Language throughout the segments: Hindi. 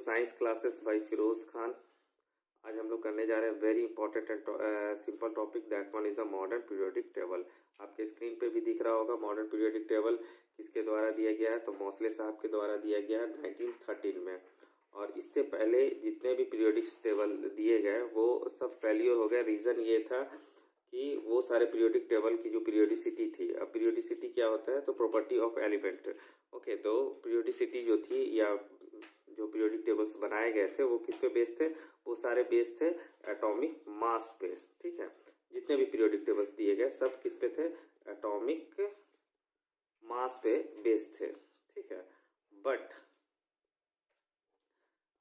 Science classes by Firoz Khan. आज हम लोग करने जा रहे हैं very important and simple topic, that one is the modern periodic table. आपके स्क्रीन पे भी दिख रहा होगा मॉडर्न पीरियोडिक टेबल किसके द्वारा दिया गया है, तो मोस्ले साहब के द्वारा दिया गया है 1913 में। और इससे पहले जितने भी पीरियोडिक टेबल दिए गए वो सब फेल्योर हो गए। रीज़न ये था कि वो सारे पीरियोडिक टेबल की जो पीरियोडिसिटी थी, अब पीरियोडिसिटी क्या होता है, तो प्रॉपर्टी ऑफ एलिमेंट। ओके, तो पीरियोडिसिटी जो थी या जो पीरियोडिक टेबल्स बनाए गए थे वो किस पे बेस्ड थे, वो सारे बेस्ड थे एटॉमिक मास पे। ठीक है, जितने भी पीरियोडिक टेबल्स दिए गए सब किस पे थे, एटॉमिक मास पे बेस्ड थे। ठीक है, बट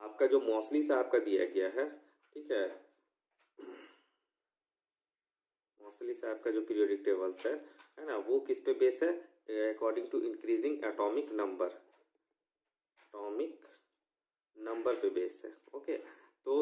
आपका जो मोस्टली साहब का दिया गया है, ठीक है, मोस्टली साहब का जो पीरियोडिक टेबल्स है ना, वो किस पे बेस है, according to increasing atomic number पे बेस है। ओके, तो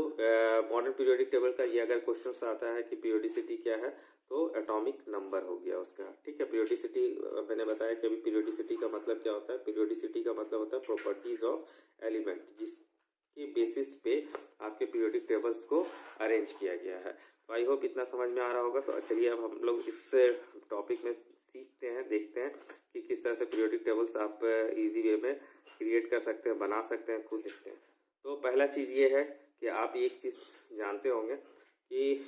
मॉडर्न पीरियोडिक टेबल का ये अगर क्वेश्चन आता है कि पीरियोडिसिटी क्या है, तो एटॉमिक नंबर हो गया उसका। ठीक है, पीरियोडिसिटी मैंने बताया कि अभी पीरियोडिसिटी का मतलब क्या होता है, पीरियोडिसिटी का मतलब होता है प्रॉपर्टीज ऑफ एलिमेंट, जिसके बेसिस पे आपके पीरियोडिक टेबल्स को अरेंज किया गया है। तो आई होप इतना समझ में आ रहा होगा। तो चलिए अब हम लोग इस टॉपिक में सीखते हैं, देखते हैं कि किस तरह से पीरियोडिक टेबल्स आप इजी वे में क्रिएट कर सकते हैं, बना सकते हैं, खुद देखते हैं। तो पहला चीज़ ये है कि आप एक चीज़ जानते होंगे कि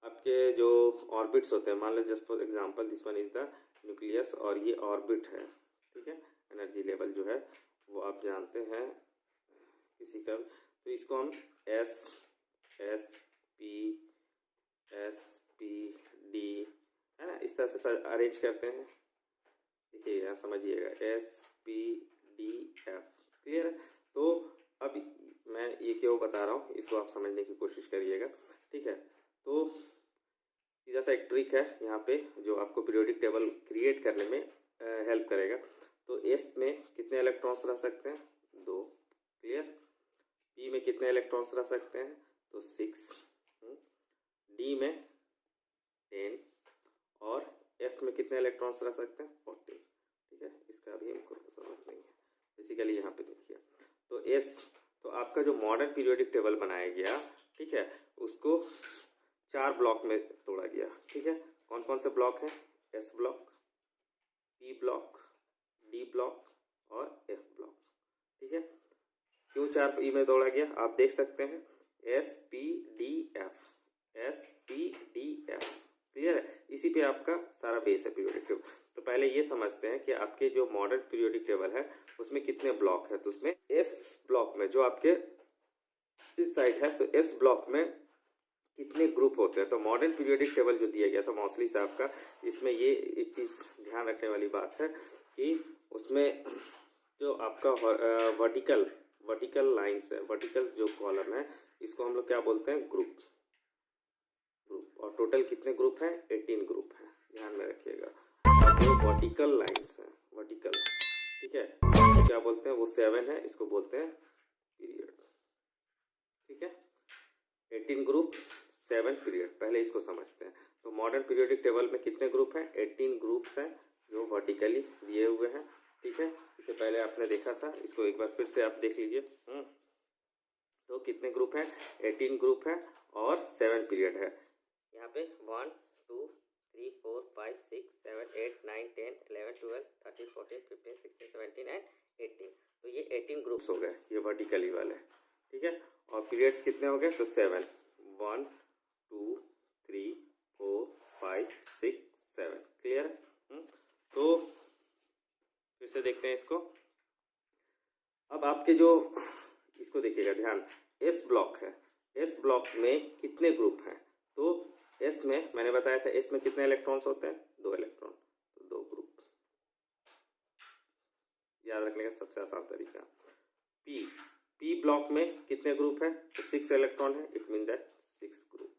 आपके जो ऑर्बिट्स होते हैं, मान लो just for example this one is the nucleus और ये ऑर्बिट है। ठीक है, एनर्जी लेवल जो है वो आप जानते हैं किसी का, तो इसको हम एस पी डी है ना, इस तरह से अरेंज करते हैं। देखिए यहाँ समझिएगा, SPDF। क्लियर है? तो अब मैं ये क्यों बता रहा हूँ, इसको आप समझने की कोशिश करिएगा। ठीक है, तो सीधा सा एक ट्रिक है यहाँ पे जो आपको पीरियोडिक टेबल क्रिएट करने में हेल्प करेगा। तो S में कितने इलेक्ट्रॉन्स रह सकते हैं, 2। क्लियर? P में कितने इलेक्ट्रॉन्स रह सकते हैं, तो 6। D में 10 और F में कितने इलेक्ट्रॉन्स रह सकते हैं, 40। ठीक है, इसका अभी हमको समझ नहीं है। बेसिकली यहाँ पे देखिए, तो S, तो आपका जो मॉडर्न पीरियोडिक टेबल बनाया गया, ठीक है, उसको 4 ब्लॉक में तोड़ा गया। ठीक है, कौन कौन से ब्लॉक हैं, S block, P block, D block और F ब्लॉक। ठीक है, क्यों 4 ई में तोड़ा गया, आप देख सकते हैं, SPDF। क्लियर है? इसी पे आपका सारा बेस है पीरियोडिक टेबल। तो पहले ये समझते हैं कि आपके जो मॉडर्न पीरियोडिक टेबल है उसमें कितने ब्लॉक है। तो उसमें S ब्लॉक में जो आपके इस साइड है, तो S ब्लॉक में कितने ग्रुप होते हैं। तो मॉडर्न पीरियोडिक टेबल जो दिया गया था मोस्टली साहब का, इसमें ये एक चीज़ ध्यान रखने वाली बात है कि उसमें जो आपका वर्टिकल लाइन्स है, वर्टिकल जो कॉलम है, इसको हम लोग क्या बोलते हैं, ग्रुप। और टोटल कितने ग्रुप हैं, 18 ग्रुप हैं, ध्यान में रखिएगा। और जो वर्टिकल लाइन्स हैं, वर्टिकल, ठीक है, तो क्या बोलते हैं, वो 7 है, इसको बोलते हैं पीरियड। ठीक है, 18 ग्रुप 7 पीरियड, पहले इसको समझते हैं। तो मॉडर्न पीरियोडिक टेबल में कितने ग्रुप हैं, 18 ग्रुप्स हैं जो वर्टिकली दिए हुए हैं। ठीक है, इससे पहले आपने देखा था, इसको एक बार फिर से आप देख लीजिए। तो कितने ग्रुप हैं, 18 ग्रुप है और 7 पीरियड है। यहाँ पे 1 2 3 4 5 6 7 8 9 10 11 12 13 14 15 16 17 एंड 18। तो ये 18 ग्रुप्स हो गए, ये वर्टिकली वाले। ठीक है, और पीरियड्स कितने हो गए, तो 7, 1 2 3 4 5 6 7। क्लियर? तो फिर से देखते हैं इसको। अब आपके जो इसको देखिएगा ध्यान, S ब्लॉक है, S ब्लॉक में कितने ग्रुप हैं, तो S में मैंने बताया था S में कितने इलेक्ट्रॉन्स होते हैं, 2 इलेक्ट्रॉन, तो 2 ग्रुप। याद रखने का सबसे आसान तरीका। P ब्लॉक में कितने ग्रुप हैं, तो 6 इलेक्ट्रॉन है, it mean that 6 group.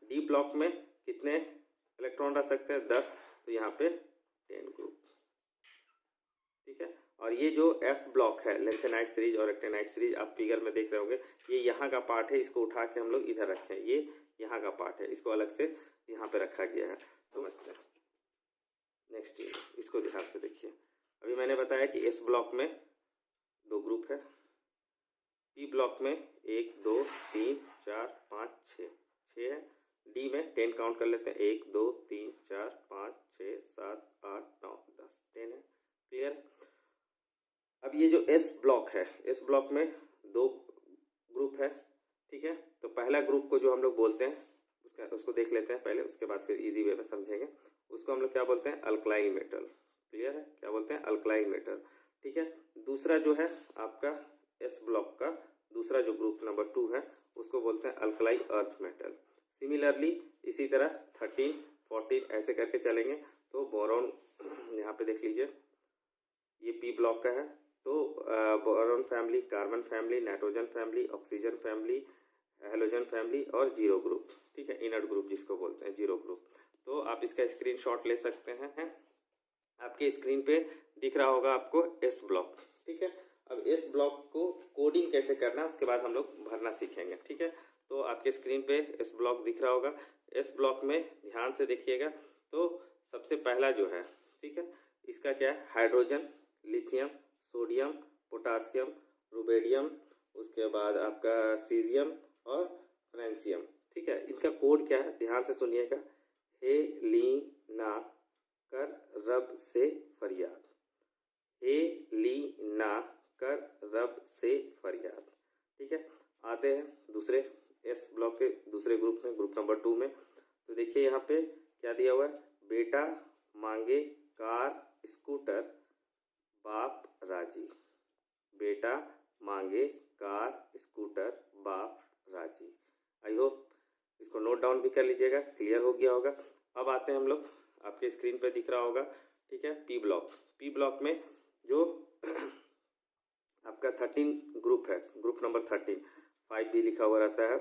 D block में कितने इलेक्ट्रॉन रह सकते हैं, 10, तो यहाँ पे 10 ग्रुप। ठीक है, और ये जो F ब्लॉक है, लेंथेनाइट सीरीज और एक्टेनाइट सीरीज, आप फिगर में देख रहे होंगे, ये यहाँ का पार्ट है, इसको उठा के हम लोग इधर रखें, ये यहाँ का पार्ट है, इसको अलग से यहाँ पे रखा गया है। समझते हैं। नेक्स्ट इसको ध्यान से देखिए, अभी मैंने बताया कि S ब्लॉक में 2 ग्रुप है। पी ब्लॉक में 1 2 3 4 5 6 है। डी में 10 काउंट कर लेते हैं, 1 2 3 4 5 6 7 8 9 10 10 है। क्लियर। अब ये जो एस ब्लॉक है, एस ब्लॉक में 2 ग्रुप है। ठीक है, तो पहला ग्रुप को जो हम लोग बोलते हैं उसको देख लेते हैं पहले, उसके बाद फिर इजी वे में समझेंगे। उसको हम लोग क्या बोलते हैं? Alkaline metal. क्लियर है, क्या बोलते हैं? Alkaline metal. ठीक है। दूसरा जो है आपका एस ब्लॉक का दूसरा जो ग्रुप नंबर 2 है उसको बोलते हैं अल्कलाई अर्थ मेटल। सिमिलरली इसी तरह 13 14 ऐसे करके चलेंगे। तो बोरॉन यहाँ पे देख लीजिए, ये पी ब्लॉक का है। तो boron family, carbon family, nitrogen family, oxygen family, halogen family और जीरो ग्रुप। ठीक है, इनर्ट ग्रुप जिसको बोलते हैं, जीरो ग्रुप। तो आप इसका स्क्रीनशॉट ले सकते हैं। आपके स्क्रीन पे दिख रहा होगा आपको एस ब्लॉक। ठीक है, अब एस ब्लॉक को कोडिंग कैसे करना है उसके बाद हम लोग भरना सीखेंगे। ठीक है, तो आपके स्क्रीन पे एस ब्लॉक दिख रहा होगा। एस ब्लॉक में ध्यान से देखिएगा। तो सबसे पहला जो है, ठीक है, इसका क्या है? Hydrogen, lithium, sodium, potassium, rubidium, उसके बाद आपका सीजियम और फ्रेंसियम। ठीक है, इनका कोड क्या है? ध्यान से सुनिएगा। हे ली ना कर रब से फरियाद, हे ली ना कर रब से फरियाद। ठीक है, आते हैं दूसरे एस ब्लॉक के दूसरे ग्रुप में, ग्रुप नंबर 2 में। तो देखिए यहाँ पे क्या दिया हुआ है? बेटा मांगे कार स्कूटर बाप राजी, बेटा मांगे कार स्कूटर बाप राजी। आई होप इसको नोट डाउन भी कर लीजिएगा, क्लियर हो गया होगा। अब आते हैं हम लोग, आपके स्क्रीन पे दिख रहा होगा। ठीक है, पी ब्लॉक। पी ब्लॉक में जो आपका 13 ग्रुप है, ग्रुप नंबर 13, 5 भी लिखा हुआ रहता है।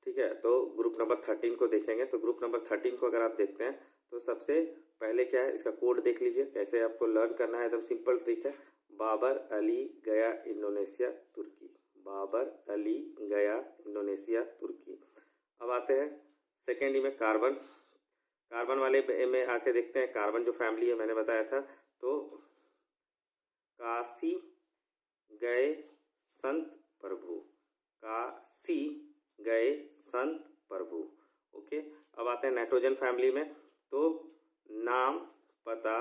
ठीक है, तो ग्रुप नंबर 13 को देखेंगे। तो ग्रुप नंबर 13 को अगर आप देखते हैं तो सबसे पहले क्या है, इसका कोड देख लीजिए। कैसे आपको लर्न करना है, एकदम सिंपल ट्रिक है। बाबर अली गया इंडोनेशिया तुर्की, बाबर अली गया इंडोनेशिया तुर्की। अब आते हैं सेकेंड में कार्बन। कार्बन वाले में आके देखते हैं, कार्बन जो फैमिली है मैंने बताया था। तो काशी गए संत प्रभु, काशी गए संत प्रभु। ओके, अब आते हैं नाइट्रोजन फैमिली में। तो नाम पता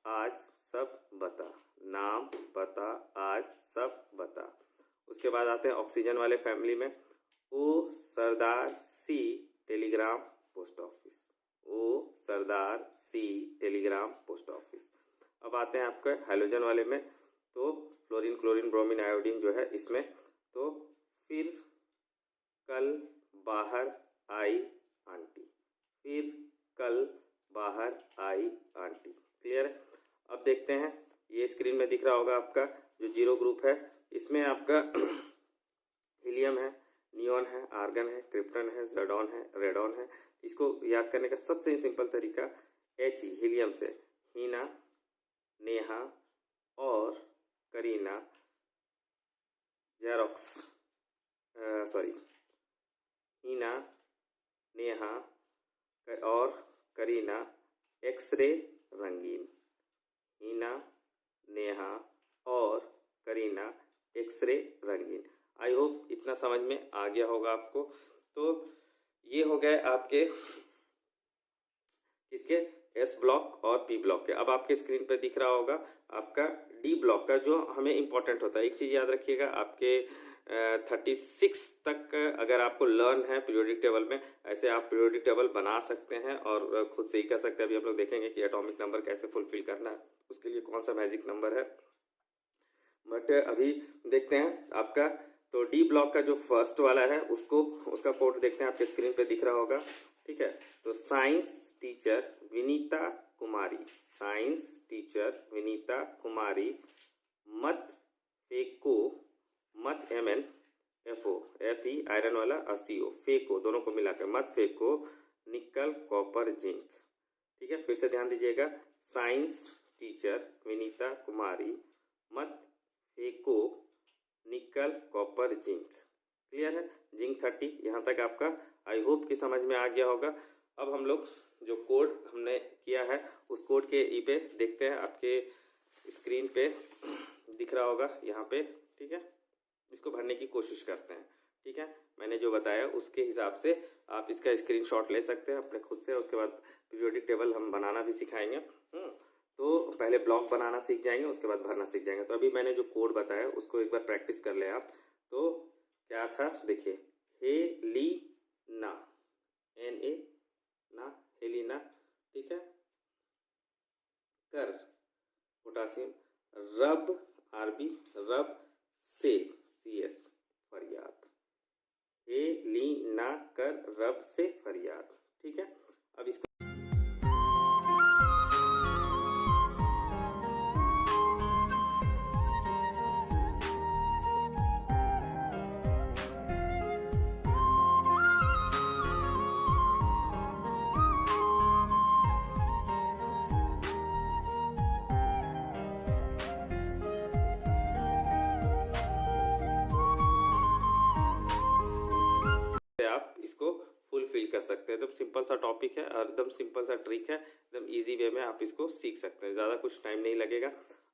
आज सब बता, नाम पता आज सब बता। उसके बाद आते हैं ऑक्सीजन वाले फैमिली में। ओ सरदार सी टेलीग्राम पोस्ट ऑफिस, ओ सरदार सी टेलीग्राम पोस्ट ऑफिस। अब आते हैं आपके हाइड्रोजन वाले में। तो फ्लोरीन, क्लोरीन, ब्रोमीन, आयोडीन जो है इसमें। तो फिर कल बाहर आई आंटी, फिर कल बाहर आई आंटी। क्लियर है। अब देखते हैं, ये स्क्रीन में दिख रहा होगा आपका जो जीरो ग्रुप है। इसमें आपका हीलियम है, नियॉन है, आर्गन है, क्रिप्टन है, ज़ेडॉन है, रेडॉन है। इसको याद करने का सबसे सिंपल तरीका एच हीलियम से हीना, नेहा और करीना, जेरोक्स, सॉरी, हीना, नेहा और करीना एक्सरे रंगीन, हीना, नेहा और करीना एक्सरे रंगीन। आई होप इतना समझ में आ गया होगा आपको। तो ये हो गए आपके इसके एस ब्लॉक और पी ब्लॉक के। अब आपके स्क्रीन पर दिख रहा होगा आपका डी ब्लॉक का, जो हमें इंपॉर्टेंट होता है। एक चीज़ याद रखिएगा, आपके 36 तक अगर आपको लर्न है पीरियोडिक टेबल में, ऐसे आप पीरियोडिक टेबल बना सकते हैं और खुद से ही कर सकते हैं। अभी हम लोग देखेंगे कि एटॉमिक नंबर कैसे फुलफिल करना है, उसके लिए कौन सा मैजिक नंबर है। बट अभी देखते हैं आपका। तो डी ब्लॉक का जो फर्स्ट वाला है उसका कोड देखते हैं, आपके स्क्रीन पे दिख रहा होगा। ठीक है, तो साइंस टीचर विनीता कुमारी, साइंस टीचर विनीता कुमारी मत फेंको, मत MnFO, Fe आयरन वाला और CO फेंको, दोनों को मिलाकर मत फेंको निकल कॉपर जिंक। ठीक है, फिर से ध्यान दीजिएगा। साइंस टीचर विनीता कुमारी मत फेंको निकल कॉपर जिंक। क्लियर है, जिंक 30। यहाँ तक आपका आई होप कि समझ में आ गया होगा। अब हम लोग जो कोड हमने किया है उस कोड के पे देखते हैं, आपके स्क्रीन पे दिख रहा होगा यहाँ पे। ठीक है, इसको भरने की कोशिश करते हैं। ठीक है, मैंने जो बताया उसके हिसाब से आप इसका स्क्रीनशॉट ले सकते हैं अपने खुद से। उसके बाद पीरियोडिक टेबल हम बनाना भी सिखाएंगे। तो पहले ब्लॉक बनाना सीख जाएंगे, उसके बाद भरना सीख जाएंगे। तो अभी मैंने जो कोड बताया उसको एक बार प्रैक्टिस कर ले आप। तो क्या था देखिए, हेलिना, NA ना, हेलिना, ठीक है, कर पोटासियम, रब RB, रब से CS, फरियाद, हेलिना कर रब से फरियाद। ठीक है, अब इसको आप इसको फुलफिल कर सकते हैं। एकदम सिंपल सा टॉपिक है और एकदम सिंपल सा ट्रिक है, एकदम इजी वे में आप इसको सीख सकते हैं, ज़्यादा कुछ टाइम नहीं लगेगा।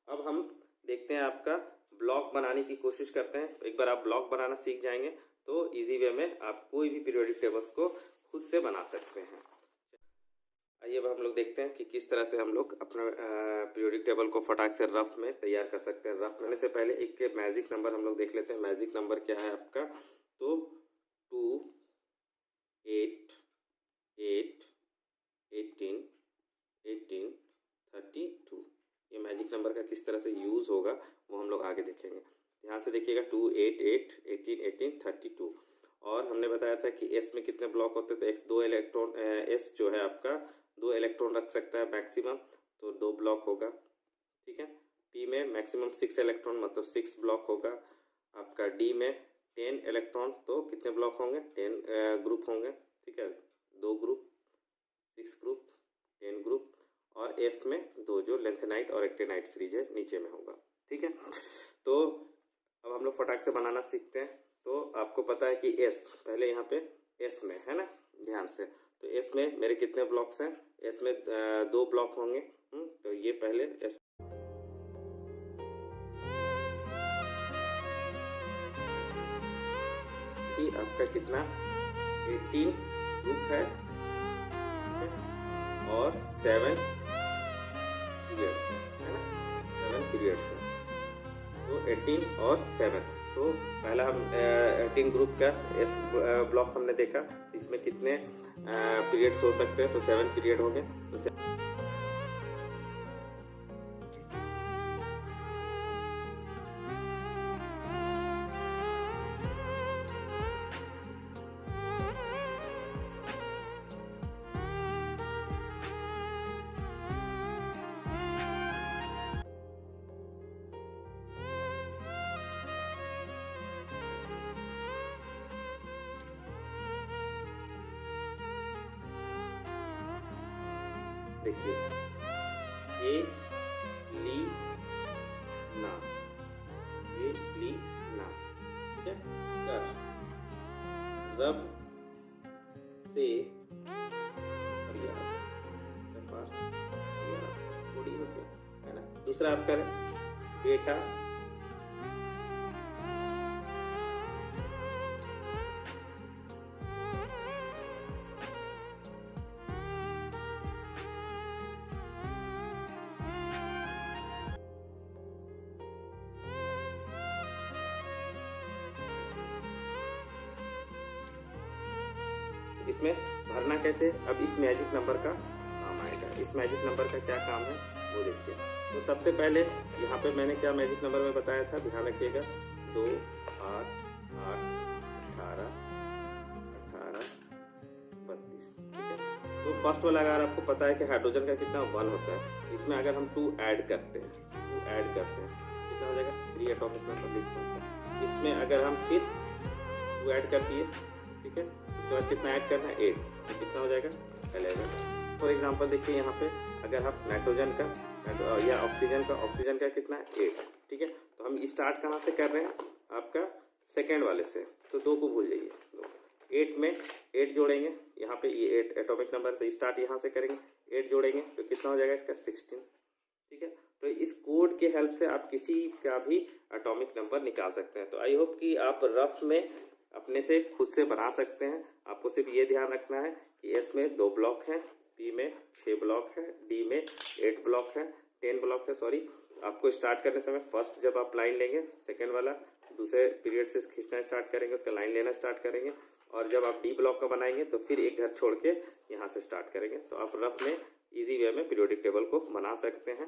अब हम देखते हैं, आपका ब्लॉक बनाने की कोशिश करते हैं। एक बार आप ब्लॉक बनाना सीख जाएंगे तो इजी वे में आप कोई भी पीरियोडिक टेबल्स को खुद से बना सकते हैं। आइए अब हम लोग देखते हैं कि किस तरह से हम लोग अपना पीरियोडिक टेबल को फटाक से रफ में तैयार कर सकते हैं। रफ करने से पहले एक मैजिक नंबर हम लोग देख लेते हैं। मैजिक नंबर क्या है आपका, तो 2 8 8 18 18 32। ये मैजिक नंबर का किस तरह से यूज़ होगा वो हम लोग आगे देखेंगे। ध्यान से देखिएगा, 2 8 8 18 18 32। और हमने बताया था कि S में कितने ब्लॉक होते थे। X 2 इलेक्ट्रॉन, S जो है आपका 2 इलेक्ट्रॉन रख सकता है मैक्सिमम, तो 2 ब्लॉक होगा। ठीक है, P में मैक्सिमम 6 इलेक्ट्रॉन, मतलब 6 ब्लॉक होगा। आपका D में 10 इलेक्ट्रॉन, तो कितने ब्लॉक होंगे, 10 ग्रुप होंगे। ठीक है, 2 ग्रुप, 6 ग्रुप, 10 ग्रुप। और F में 2 जो लेंथेनाइट और एक्टेनाइट सीरीज है नीचे में होगा। ठीक है, तो अब हम लोग फटाक से बनाना सीखते हैं। तो आपको पता है कि S पहले यहाँ पे S में है ना, ध्यान से, तो S में मेरे कितने ब्लॉक्स हैं, S में 2 ब्लॉक होंगे। तो ये पहले S आपका कितना 18 ग्रुप है और 7 पीरियड्स है ना, 7 पीरियड्स है, तो 18 और 7। तो पहला हम 18 ग्रुप का S ब्लॉक हमने देखा, तो इसमें कितने पीरियड्स हो सकते हैं, तो 7 पीरियड हो गए। तो देखिए, ए ली ना, ए ली ना, ठीक है, कर रब से फरियाद, थोड़ी हो गया है ना। दूसरा आप करें, बेटा इसमें भरना कैसे, अब इस मैजिक नंबर का काम आएगा। इस मैजिक नंबर का क्या काम है वो देखिए। तो सबसे पहले यहाँ पे मैंने क्या मैजिक नंबर में बताया था, ध्यान रखिएगा, 2 8 8 18 18 32। ठीक है, तो फर्स्ट वाला अगर आपको पता है कि हाइड्रोजन का कितना 1 होता है, इसमें अगर हम 2 ऐड करते हैं, कितना हो जाएगा, 3 एटॉमिक नंबर लिख सकते हैं। इसमें अगर हम फिर 2 ऐड कर दिए, ठीक है, उसके बाद कितना ऐड करना है, 8, तो कितना हो जाएगा, 11। फॉर एग्जांपल देखिए यहाँ पे अगर आप नाइट्रोजन का या ऑक्सीजन का कितना है, 8। ठीक है, तो हम स्टार्ट कहाँ से कर रहे हैं, आपका सेकेंड वाले से, तो 2 को भूल जाइए। 8 में 8 जोड़ेंगे, यहाँ पे ये 8 एटॉमिक नंबर, तो स्टार्ट यहाँ से करेंगे, 8 जोड़ेंगे तो कितना हो जाएगा इसका, 16। ठीक है, तो इस कोड के हेल्प से आप किसी का भी एटॉमिक नंबर निकाल सकते हैं। तो आई होप कि आप रफ में अपने से खुद से बना सकते हैं। आपको सिर्फ ये ध्यान रखना है कि एस में 2 ब्लॉक हैं, बी में 6 ब्लॉक है, डी में 8 ब्लॉक है, 10 ब्लॉक है सॉरी। आपको स्टार्ट करने समय फर्स्ट जब आप लाइन लेंगे, सेकेंड वाला दूसरे पीरियड से खींचना स्टार्ट करेंगे, उसका लाइन लेना स्टार्ट करेंगे, और जब आप डी ब्लॉक का बनाएंगे तो फिर एक घर छोड़ के यहाँ से स्टार्ट करेंगे। तो आप रफ में इजी वे में पीरियोडिक टेबल को बना सकते हैं।